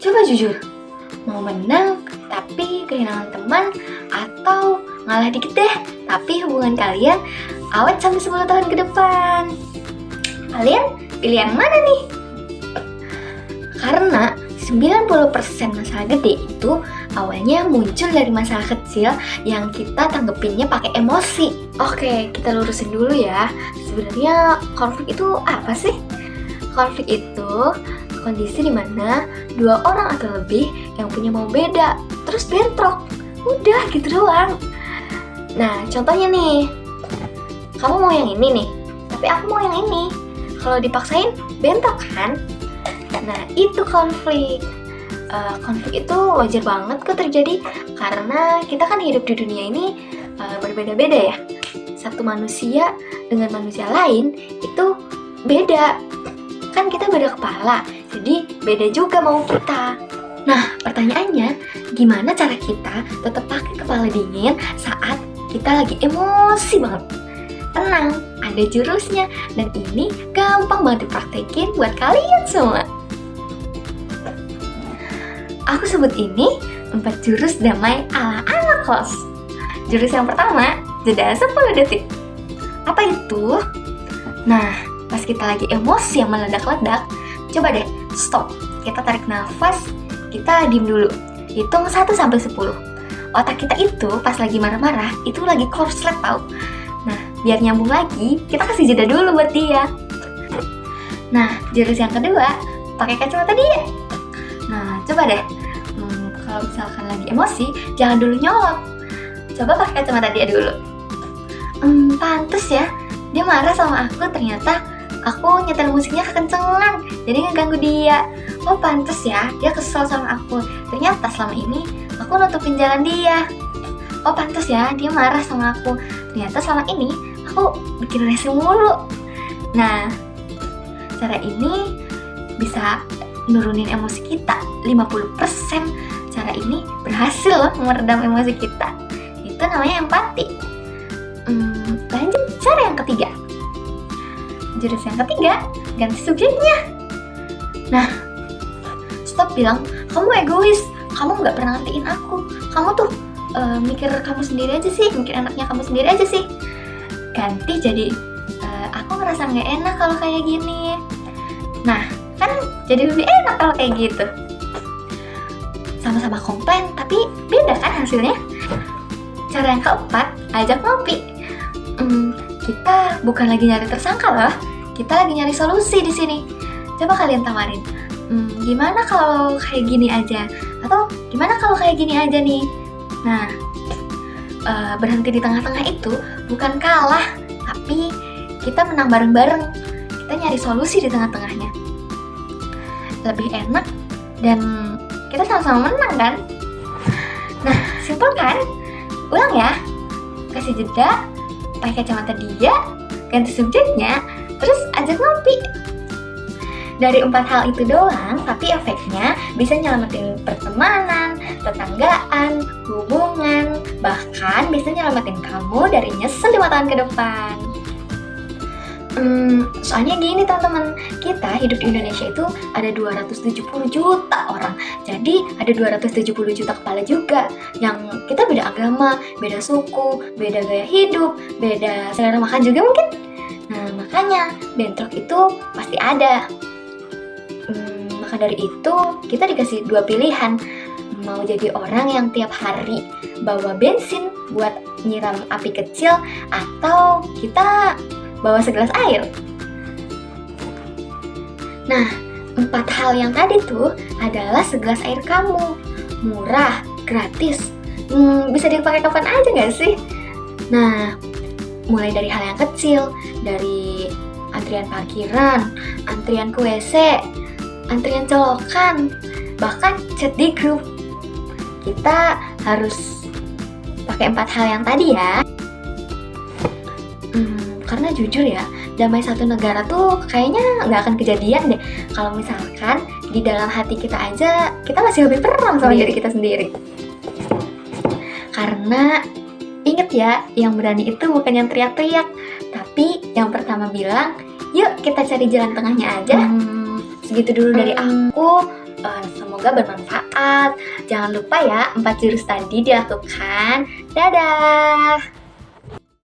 Coba jujur, mau menang tapi kehilangan teman, atau ngalah dikit deh tapi hubungan kalian awet sampai 10 tahun ke depan? Kalian pilih yang mana nih? Karena 90% masalah gede itu awalnya muncul dari masalah kecil yang kita tanggepinnya pakai emosi. Oke, kita lurusin dulu ya. Sebenarnya konflik itu apa sih? Konflik itu kondisi dimana dua orang atau lebih yang punya mau beda, terus bentrok. Udah gitu doang. Nah, contohnya nih, kamu mau yang ini nih, tapi aku mau yang ini. Kalau dipaksain, bentrok kan? Nah, itu konflik. Konflik itu wajar banget kok terjadi, karena kita kan hidup di dunia ini berbeda-beda ya. Satu manusia dengan manusia lain itu beda. Kan kita beda kepala, jadi beda juga mau kita. Nah, pertanyaannya, gimana cara kita tetap pakai kepala dingin saat kita lagi emosi banget? Tenang, ada jurusnya, dan ini gampang banget dipraktekin buat kalian semua. Aku sebut ini 4 jurus damai ala anak kos. Jurus yang pertama, jeda 10 detik. Apa itu? Nah, pas kita lagi emosi yang meledak-ledak, coba deh stop. Kita tarik nafas, kita diem dulu. Hitung 1-10. Otak kita itu pas lagi marah-marah, itu lagi korslet tau. Nah, biar nyambung lagi, kita kasih jeda dulu buat dia. Nah, jurus yang kedua, pakai kacamata dia. Nah, coba deh, kalau misalkan lagi emosi, jangan dulu nyolot. Coba pakai kacamata dia dulu. Pantes ya, dia marah sama aku, ternyata aku nyetel musiknya kekencengan, jadi ngeganggu dia. Oh pantes ya, dia kesel sama aku, ternyata selama ini aku nutupin jalan dia. Oh pantes ya, dia marah sama aku, ternyata selama ini aku bikin rese mulu. Nah, cara ini bisa nurunin emosi kita 50%. Cara ini berhasil loh meredam emosi kita. Itu namanya empati. Lanjut cara yang ketiga. Jurus yang ketiga, ganti subjeknya. Nah, stop bilang, kamu egois, kamu gak pernah ngertiin aku, kamu tuh mikir kamu sendiri aja sih, mikir enaknya kamu sendiri aja sih. Ganti jadi, aku ngerasa gak enak kalau kayak gini. Nah, kan jadi lebih enak kalau kayak gitu. Sama-sama komplain, tapi beda kan hasilnya. Cara yang keempat, ajak ngopi. Kita bukan lagi nyari tersangka loh, kita lagi nyari solusi di sini. Coba kalian tawarin, gimana kalau kayak gini aja? Atau gimana kalau kayak gini aja nih? Nah, berhenti di tengah-tengah itu bukan kalah, tapi kita menang bareng-bareng. Kita nyari solusi di tengah-tengahnya. Lebih enak dan kita sama-sama menang kan? Nah, simpel kan? Ulang ya. Kasih jeda, pakai kacamata dia, ganti subjeknya, terus ajak ngopi. Dari 4 hal itu doang, tapi efeknya bisa nyelamatin pertemanan, tetanggaan, hubungan, bahkan bisa nyelamatin kamu dari nyesel 5 tahun ke depan. Soalnya gini teman-teman, kita hidup di Indonesia itu ada 270 juta orang. Jadi ada 270 juta kepala juga, yang kita beda agama, beda suku, beda gaya hidup, beda selera makan juga mungkin. Nah makanya bentrok itu pasti ada. Maka dari itu kita dikasih 2 pilihan. Mau jadi orang yang tiap hari bawa bensin buat nyiram api kecil, atau kita bawa segelas air. Nah, 4 hal yang tadi tuh adalah segelas air kamu. Murah, gratis, bisa dipakai kapan aja gak sih? Nah, mulai dari hal yang kecil, dari antrian parkiran, antrian ke WC, antrian colokan, bahkan chat di grup. Kita harus pakai 4 hal yang tadi ya. Karena jujur ya, damai satu negara tuh kayaknya nggak akan kejadian deh kalau misalkan di dalam hati kita aja kita masih lebih perang sama diri kita sendiri. Karena inget ya, yang berani itu bukan yang teriak-teriak, tapi yang pertama bilang, yuk kita cari jalan tengahnya aja. Segitu dulu dari aku. Semoga bermanfaat. Jangan lupa ya, 4 jurus tadi dilakukan. Dadah!